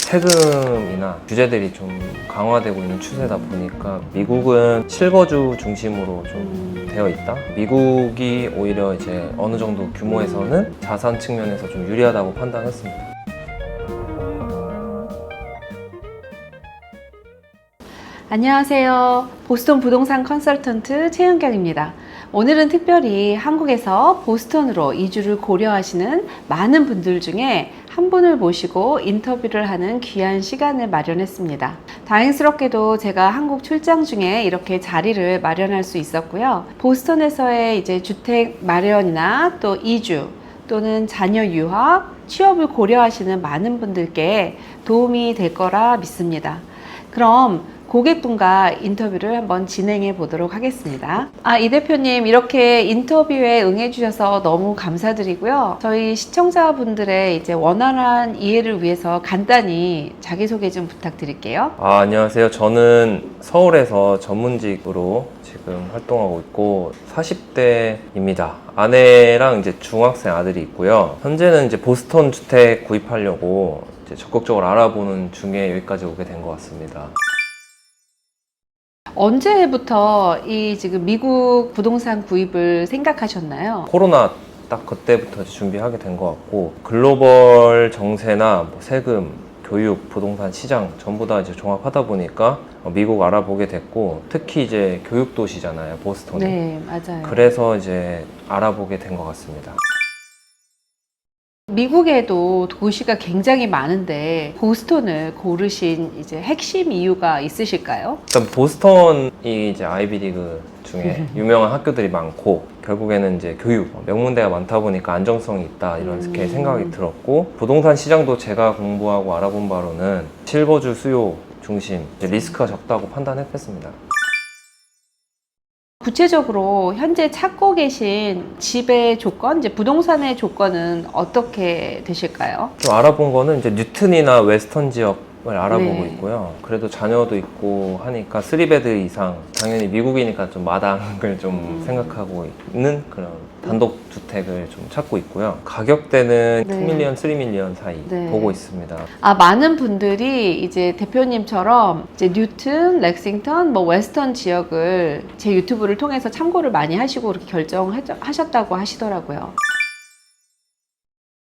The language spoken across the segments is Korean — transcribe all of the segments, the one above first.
세금이나 규제들이 좀 강화되고 있는 추세다 보니까 미국은 실거주 중심으로 좀 되어 있다. 미국이 오히려 이제 어느 정도 규모에서는 자산 측면에서 좀 유리하다고 판단했습니다. 안녕하세요. 보스턴 부동산 컨설턴트 최은경입니다. 오늘은 특별히 한국에서 보스턴으로 이주를 고려하시는 많은 분들 중에 한 분을 모시고 인터뷰를 하는 귀한 시간을 마련했습니다. 다행스럽게도 제가 한국 출장 중에 이렇게 자리를 마련할 수 있었고요. 보스턴에서의 이제 주택 마련이나 또 이주 또는 자녀 유학, 취업을 고려하시는 많은 분들께 도움이 될 거라 믿습니다. 그럼 고객분과 인터뷰를 한번 진행해 보도록 하겠습니다. 이 대표님 이렇게 인터뷰에 응해 주셔서 너무 감사드리고요. 저희 시청자분들의 이제 원활한 이해를 위해서 간단히 자기소개 좀 부탁드릴게요. 안녕하세요. 저는 서울에서 전문직으로 지금 활동하고 있고 40대입니다. 아내랑 이제 중학생 아들이 있고요. 현재는 이제 보스턴 주택 구입하려고 이제 적극적으로 알아보는 중에 여기까지 오게 된 것 같습니다. 언제부터 이 지금 미국 부동산 구입을 생각하셨나요? 코로나 딱 그때부터 준비하게 된 것 같고, 글로벌 정세나 뭐 세금, 교육, 부동산 시장 전부 다 이제 종합하다 보니까 미국 알아보게 됐고, 특히 이제 교육 도시잖아요, 보스턴이. 네, 맞아요. 그래서 이제 알아보게 된 것 같습니다. 미국에도 도시가 굉장히 많은데 보스턴을 고르신 이제 핵심 이유가 있으실까요? 일단 보스턴이 이제 아이비리그 중에 유명한 학교들이 많고, 결국에는 이제 교육, 명문대가 많다 보니까 안정성이 있다 이런 생각이 들었고, 부동산 시장도 제가 공부하고 알아본 바로는 실거주 수요 중심, 이제 리스크가 적다고 판단했습니다. 구체적으로 현재 찾고 계신 집의 조건, 이제 부동산의 조건은 어떻게 되실까요? 좀 알아본 거는 이제 뉴튼이나 웨스턴 지역을 알아보고 네. 있고요. 그래도 자녀도 있고 하니까 3베드 이상, 당연히 미국이니까 좀 마당을 좀 생각하고 있는 그런 단독 주택을 좀 찾고 있고요. 가격대는 네. 2밀리언, 3밀리언 사이 네. 보고 있습니다. 많은 분들이 이제 대표님처럼 이제 뉴튼, 렉싱턴, 뭐 웨스턴 지역을 제 유튜브를 통해서 참고를 많이 하시고 그렇게 결정하셨다고 하시더라고요.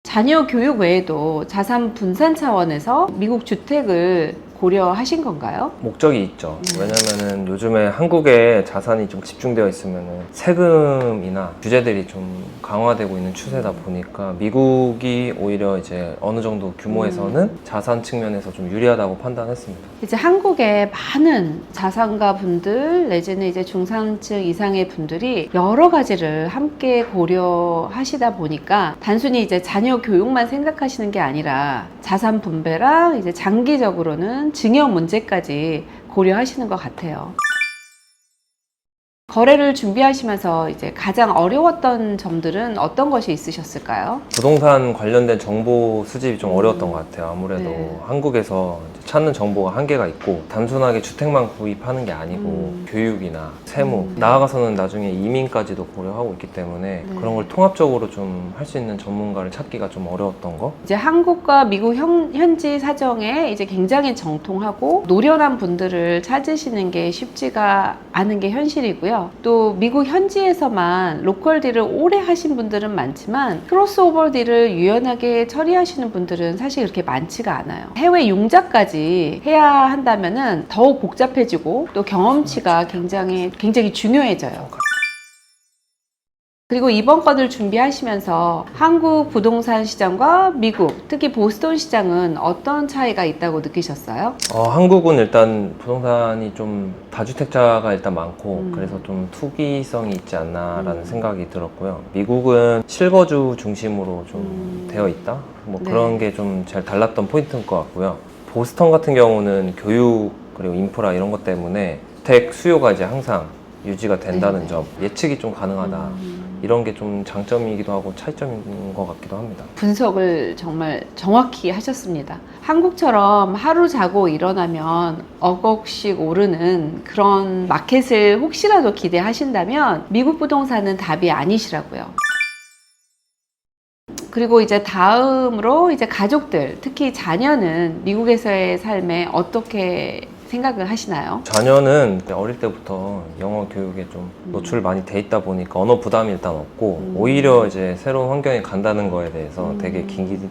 자녀 교육 외에도 자산 분산 차원에서 미국 주택을 고려하신 건가요? 목적이 있죠. 왜냐면은 요즘에 한국에 자산이 좀 집중되어 있으면은 세금이나 규제들이 좀 강화되고 있는 추세다 보니까 미국이 오히려 이제 어느 정도 규모에서는 자산 측면에서 좀 유리하다고 판단했습니다. 이제 한국에 많은 자산가 분들 내지는 이제 중산층 이상의 분들이 여러 가지를 함께 고려하시다 보니까 단순히 이제 자녀 교육만 생각하시는 게 아니라 자산 분배랑 이제 장기적으로는 증여 문제까지 고려하시는 것 같아요. 거래를 준비하시면서 이제 가장 어려웠던 점들은 어떤 것이 있으셨을까요? 부동산 관련된 정보 수집이 좀 어려웠던 것 같아요. 아무래도 네. 한국에서 이제 찾는 정보가 한계가 있고, 단순하게 주택만 구입하는 게 아니고 교육이나 세무, 나아가서는 나중에 이민까지도 고려하고 있기 때문에 그런 걸 통합적으로 좀 할 수 있는 전문가를 찾기가 좀 어려웠던 거. 이제 한국과 미국 현지 사정에 이제 굉장히 정통하고 노련한 분들을 찾으시는 게 쉽지가 않은 게 현실이고요. 또 미국 현지에서만 로컬 딜을 오래 하신 분들은 많지만 크로스오버 딜을 유연하게 처리하시는 분들은 사실 그렇게 많지가 않아요. 해외 융자까지 해야 한다면은 더욱 복잡해지고 또 경험치가 굉장히 중요해져요. 그리고 이번 건을 준비하시면서 한국 부동산 시장과 미국, 특히 보스턴 시장은 어떤 차이가 있다고 느끼셨어요? 한국은 일단 부동산이 좀 다주택자가 일단 많고 그래서 좀 투기성이 있지 않나라는 생각이 들었고요. 미국은 실거주 중심으로 좀 되어 있다? 뭐 네. 그런 게 좀 제일 달랐던 포인트인 것 같고요. 보스턴 같은 경우는 교육 그리고 인프라 이런 것 때문에 주택 수요가 이제 항상 유지가 된다는 점, 예측이 좀 가능하다. 이런 게 좀 장점이기도 하고 차이점인 것 같기도 합니다. 분석을 정말 정확히 하셨습니다. 한국처럼 하루 자고 일어나면 억억씩 오르는 그런 마켓을 혹시라도 기대하신다면 미국 부동산은 답이 아니시라고요. 그리고 이제 다음으로 이제 가족들, 특히 자녀는 미국에서의 삶에 어떻게 생각을 하시나요? 자녀는 어릴 때부터 영어 교육에 좀 노출 많이 돼 있다 보니까 언어 부담이 일단 없고 오히려 이제 새로운 환경에 간다는 거에 대해서 되게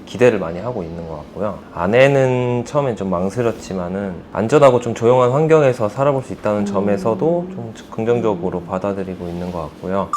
기대를 많이 하고 있는 것 같고요. 아내는 처음엔 좀 망설였지만은 안전하고 좀 조용한 환경에서 살아볼 수 있다는 점에서도 좀 긍정적으로 받아들이고 있는 것 같고요.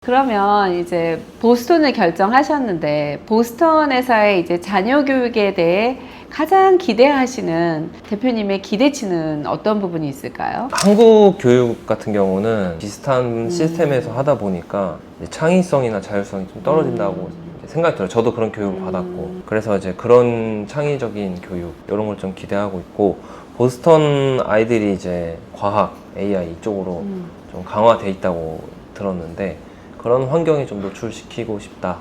그러면 이제 보스턴을 결정하셨는데 보스턴에서의 이제 자녀 교육에 대해 가장 기대하시는 대표님의 기대치는 어떤 부분이 있을까요? 한국 교육 같은 경우는 비슷한 시스템에서 하다 보니까 이제 창의성이나 자율성이 좀 떨어진다고 이제 생각이 들어요. 저도 그런 교육을 받았고 그래서 이제 그런 창의적인 교육 이런 걸 좀 기대하고 있고 보스턴 아이들이 이제 과학, AI 이쪽으로 좀 강화돼 있다고 들었는데 그런 환경에 좀 노출시키고 싶다.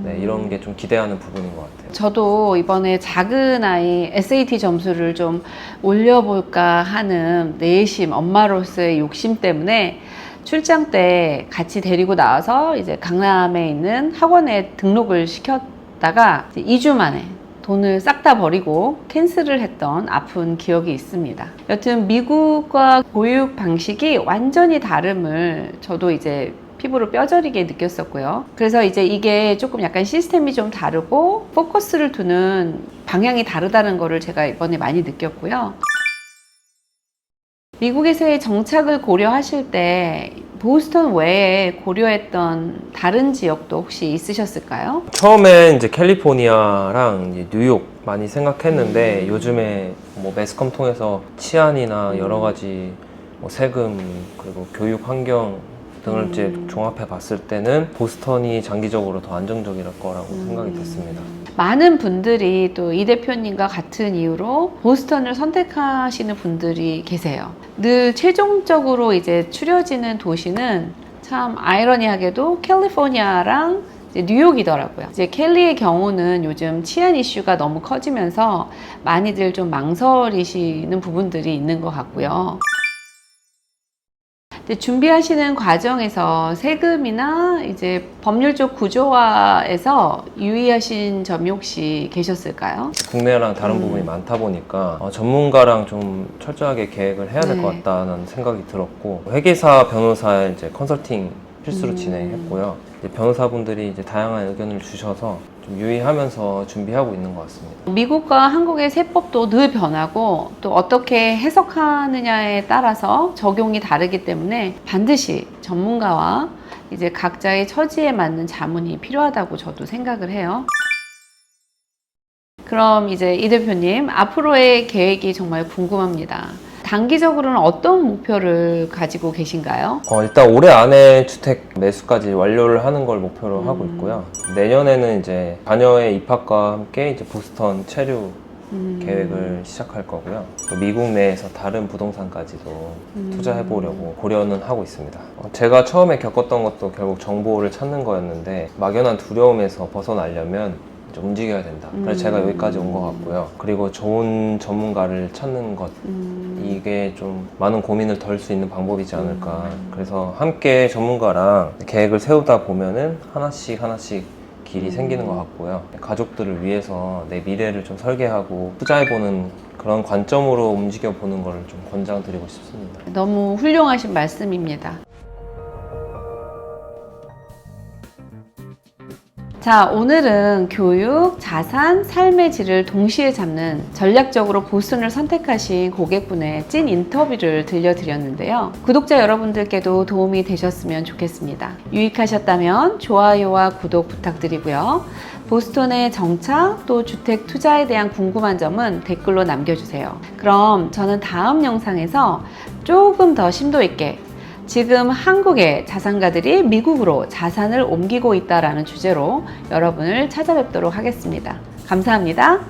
네, 이런 게 좀 기대하는 부분인 것 같아요. 저도 이번에 작은 아이 SAT 점수를 좀 올려볼까 하는 내심, 엄마로서의 욕심 때문에 출장 때 같이 데리고 나와서 이제 강남에 있는 학원에 등록을 시켰다가 2주 만에 돈을 싹 다 버리고 캔슬을 했던 아픈 기억이 있습니다. 여튼 미국과 교육 방식이 완전히 다름을 저도 이제 피부로 뼈저리게 느꼈었고요. 그래서 이제 이게 조금 약간 시스템이 좀 다르고 포커스를 두는 방향이 다르다는 거를 제가 이번에 많이 느꼈고요. 미국에서의 정착을 고려하실 때 보스턴 외에 고려했던 다른 지역도 혹시 있으셨을까요? 처음엔 이제 캘리포니아랑 이제 뉴욕 많이 생각했는데 요즘에 뭐 매스컴 통해서 치안이나 여러 가지 뭐 세금 그리고 교육 환경 등을 이제 종합해 봤을 때는 보스턴이 장기적으로 더 안정적일 거라고 생각이 됐습니다. 많은 분들이 또 이 대표님과 같은 이유로 보스턴을 선택하시는 분들이 계세요. 늘 최종적으로 이제 추려지는 도시는 참 아이러니하게도 캘리포니아랑 이제 뉴욕이더라고요. 이제 켈리의 경우는 요즘 치안 이슈가 너무 커지면서 많이들 좀 망설이시는 부분들이 있는 것 같고요. 준비하시는 과정에서 세금이나 이제 법률적 구조화에서 유의하신 점이 혹시 계셨을까요? 국내랑 다른 부분이 많다 보니까 전문가랑 좀 철저하게 계획을 해야 될 것 네. 같다는 생각이 들었고 회계사, 변호사 이제 컨설팅 필수로 진행했고요. 이제 변호사분들이 이제 다양한 의견을 주셔서 좀 유의하면서 준비하고 있는 것 같습니다. 미국과 한국의 세법도 늘 변하고 또 어떻게 해석하느냐에 따라서 적용이 다르기 때문에 반드시 전문가와 이제 각자의 처지에 맞는 자문이 필요하다고 저도 생각을 해요. 그럼 이제 이 대표님 앞으로의 계획이 정말 궁금합니다. 단기적으로는 어떤 목표를 가지고 계신가요? 일단 올해 안에 주택 매수까지 완료를 하는 걸 목표로 하고 있고요. 내년에는 이제 자녀의 입학과 함께 이제 보스턴 체류 계획을 시작할 거고요. 또 미국 내에서 다른 부동산까지도 투자해 보려고 고려는 하고 있습니다. 제가 처음에 겪었던 것도 결국 정보를 찾는 거였는데 막연한 두려움에서 벗어나려면 이제 움직여야 된다. 그래서 제가 여기까지 온 것 같고요. 그리고 좋은 전문가를 찾는 것 이게 좀 많은 고민을 덜 수 있는 방법이지 않을까. 그래서 함께 전문가랑 계획을 세우다 보면은 하나씩 길이 생기는 것 같고요. 가족들을 위해서 내 미래를 좀 설계하고 투자해보는 그런 관점으로 움직여보는 걸 좀 권장드리고 싶습니다. 너무 훌륭하신 말씀입니다. 자, 오늘은 교육, 자산, 삶의 질을 동시에 잡는 전략적으로 보스턴을 선택하신 고객분의 찐 인터뷰를 들려드렸는데요. 구독자 여러분들께도 도움이 되셨으면 좋겠습니다. 유익하셨다면 좋아요와 구독 부탁드리고요. 보스턴의 정착 또 주택 투자에 대한 궁금한 점은 댓글로 남겨주세요. 그럼 저는 다음 영상에서 조금 더 심도 있게 지금 한국의 자산가들이 미국으로 자산을 옮기고 있다라는 주제로 여러분을 찾아뵙도록 하겠습니다. 감사합니다.